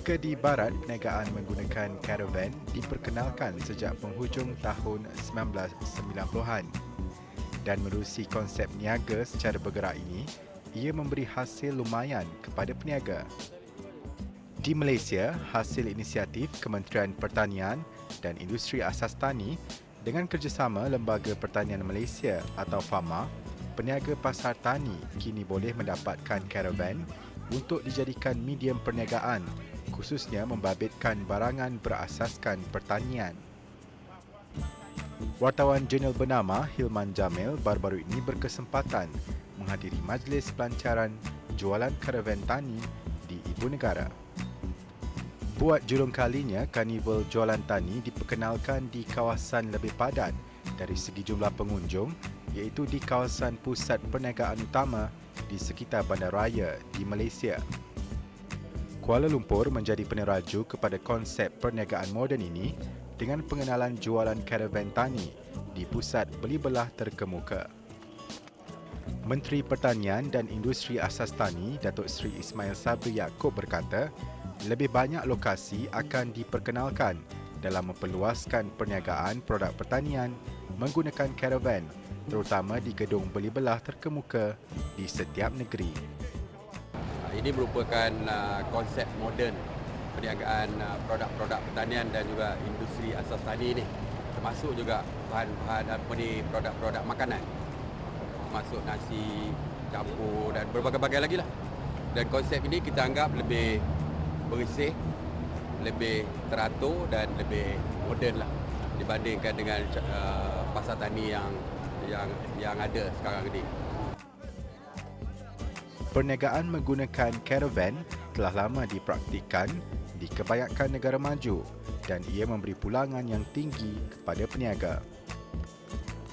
Jika di barat, perniagaan menggunakan karavan diperkenalkan sejak penghujung tahun 1990-an. Dan menerusi konsep niaga secara bergerak ini, ia memberi hasil lumayan kepada peniaga. Di Malaysia, hasil inisiatif Kementerian Pertanian dan Industri Asas Tani dengan kerjasama Lembaga Pertanian Malaysia atau FAMA, peniaga pasar tani kini boleh mendapatkan karavan untuk dijadikan medium perniagaan, khususnya membabitkan barangan berasaskan pertanian. Wartawan jurnal bernama Hilman Jamil baru-baru ini berkesempatan menghadiri majlis pelancaran jualan karavan tani di Ibu Negara. Buat julung kalinya, karnival jualan tani diperkenalkan di kawasan lebih padat dari segi jumlah pengunjung, iaitu di kawasan pusat perniagaan utama di sekitar bandaraya di Malaysia. Kuala Lumpur menjadi peneraju kepada konsep perniagaan moden ini dengan pengenalan jualan karavan tani di pusat beli belah terkemuka. Menteri Pertanian dan Industri Asas Tani, Datuk Seri Ismail Sabri Yaakob berkata, lebih banyak lokasi akan diperkenalkan dalam memperluaskan perniagaan produk pertanian menggunakan karavan, terutama di gedung beli belah terkemuka di setiap negeri. Ini merupakan konsep moden perniagaan produk-produk pertanian dan juga industri asas tani ini, termasuk juga bahan-bahan produk-produk makanan, termasuk nasi campur dan berbagai-bagai lagi lah. Dan konsep ini kita anggap lebih bersih, lebih teratur dan lebih moden lah dibandingkan dengan pasar tani yang ada sekarang ini. Perniagaan menggunakan karavan telah lama dipraktikkan di kebanyakan negara maju dan ia memberi pulangan yang tinggi kepada peniaga.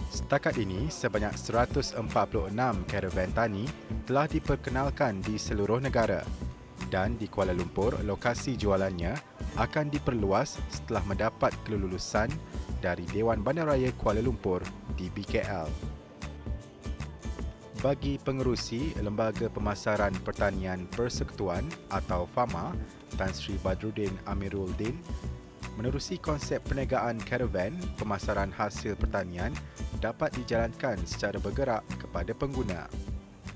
Setakat ini, sebanyak 146 karavan tani telah diperkenalkan di seluruh negara dan di Kuala Lumpur, lokasi jualannya akan diperluas setelah mendapat kelulusan dari Dewan Bandaraya Kuala Lumpur di BKL. Bagi pengerusi Lembaga Pemasaran Pertanian Persekutuan atau FAMA, Tan Sri Badruddin Amiruddin, menerusi konsep perniagaan karavan, pemasaran hasil pertanian dapat dijalankan secara bergerak kepada pengguna.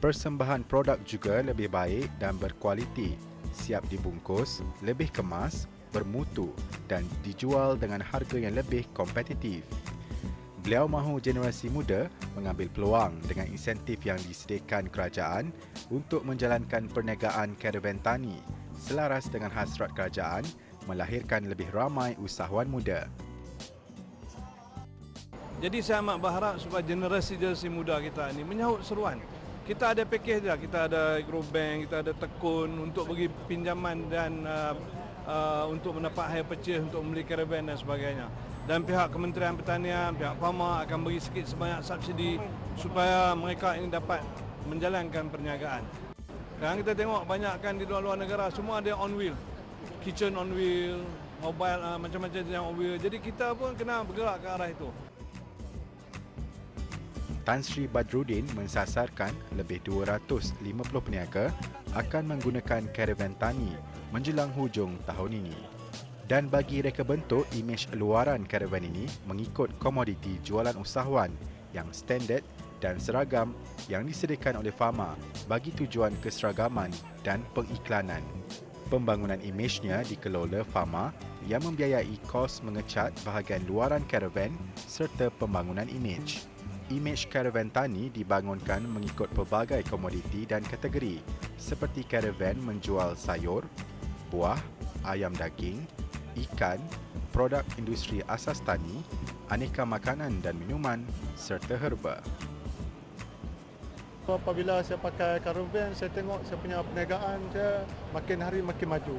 Persembahan produk juga lebih baik dan berkualiti, siap dibungkus, lebih kemas, bermutu dan dijual dengan harga yang lebih kompetitif. Beliau mahu generasi muda mengambil peluang dengan insentif yang disediakan kerajaan untuk menjalankan perniagaan karavan tani selaras dengan hasrat kerajaan melahirkan lebih ramai usahawan muda. Jadi saya amat berharap supaya generasi muda kita ini menyahut seruan. Kita ada pakej dia, kita ada grow bank, kita ada tekun untuk bagi pinjaman dan untuk mendapat hire purchase untuk membeli karavan dan sebagainya. Dan pihak Kementerian Pertanian, pihak FAMA akan bagi sikit sebanyak subsidi supaya mereka ini dapat menjalankan perniagaan. Sekarang kita tengok banyakkan di luar negara semua ada on wheel. Kitchen on wheel, mobile macam-macam yang on wheel. Jadi kita pun kena bergerak ke arah itu. Tan Sri Badruddin mensasarkan lebih 250 peniaga akan menggunakan karavan tani menjelang hujung tahun ini. Dan bagi reka bentuk imej luaran karavan ini mengikut komoditi jualan usahawan yang standard dan seragam yang disediakan oleh FAMA bagi tujuan keseragaman dan pengiklanan. Pembangunan imejnya dikelola FAMA yang membiayai kos mengecat bahagian luaran karavan serta pembangunan imej. Imej karavan tani dibangunkan mengikut pelbagai komoditi dan kategori seperti karavan menjual sayur, buah, ayam daging, ikan, produk industri asas tani, aneka makanan dan minuman serta herba. Apabila saya pakai karavan, saya tengok saya punya perniagaan saya makin hari makin maju.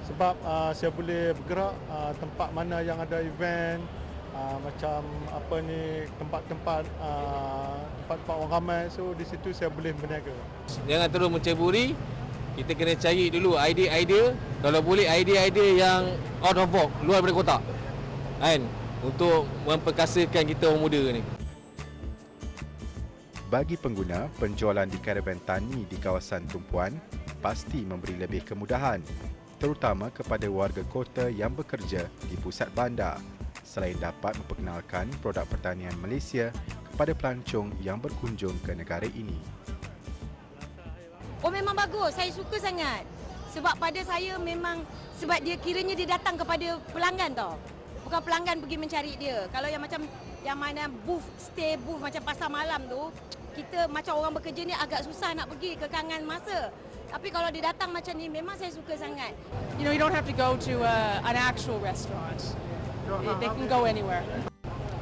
Sebab saya boleh bergerak tempat mana yang ada event, macam tempat-tempat orang ramai, so di situ saya boleh berniaga. Jangan terus menceburi, kita kena cari dulu idea-idea, kalau boleh idea-idea yang out of box, luar daripada kotak, kan, untuk memperkasakan kita orang muda ni. Bagi pengguna, penjualan di karavan tani di kawasan tumpuan pasti memberi lebih kemudahan terutama kepada warga kota yang bekerja di pusat bandar, selain dapat memperkenalkan produk pertanian Malaysia kepada pelancong yang berkunjung ke negara ini. Oh, memang bagus. Saya suka sangat. Sebab pada saya memang sebab dia kiranya dia datang kepada pelanggan tau. Bukan pelanggan pergi mencari dia. Kalau yang macam yang mana booth, stay booth macam pasar malam tu, kita macam orang bekerja ni agak susah nak pergi kekangan masa. Tapi kalau dia datang macam ni memang saya suka sangat. You know, you don't have to go to an actual restaurant. They can go anywhere.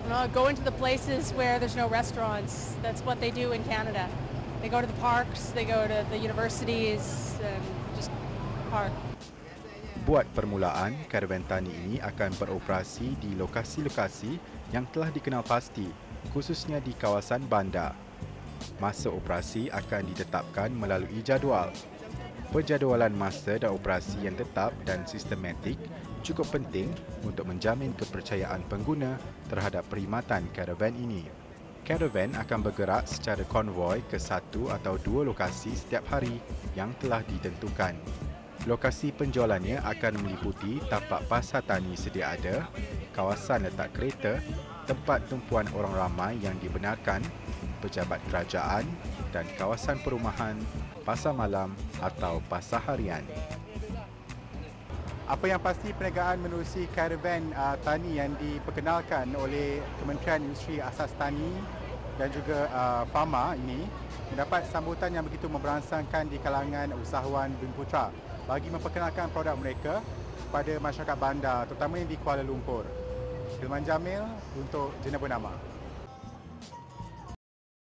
You know, go into the places where there's no restaurants. That's what they do in Canada. They go to the parks, they go to the universities, and just park. Buat permulaan, karavan tani ini akan beroperasi di lokasi-lokasi yang telah dikenal pasti, khususnya di kawasan bandar. Masa operasi akan ditetapkan melalui jadual. Penjadualan masa dan operasi yang tetap dan sistematik cukup penting untuk menjamin kepercayaan pengguna terhadap perkhidmatan karavan ini. Karavan akan bergerak secara konvoi ke satu atau dua lokasi setiap hari yang telah ditentukan. Lokasi penjualannya akan meliputi tapak pasar tani sedia ada, kawasan letak kereta, tempat tumpuan orang ramai yang dibenarkan, pejabat kerajaan dan kawasan perumahan, pasar malam atau pasar harian. Apa yang pasti perniagaan menerusi karavan tani yang diperkenalkan oleh Kementerian Industri Asas Tani dan juga Pharma ini mendapat sambutan yang begitu memberangsangkan di kalangan usahawan Bumiputera bagi memperkenalkan produk mereka kepada masyarakat bandar, terutamanya di Kuala Lumpur. Hilman Jamil untuk Jena Bernama.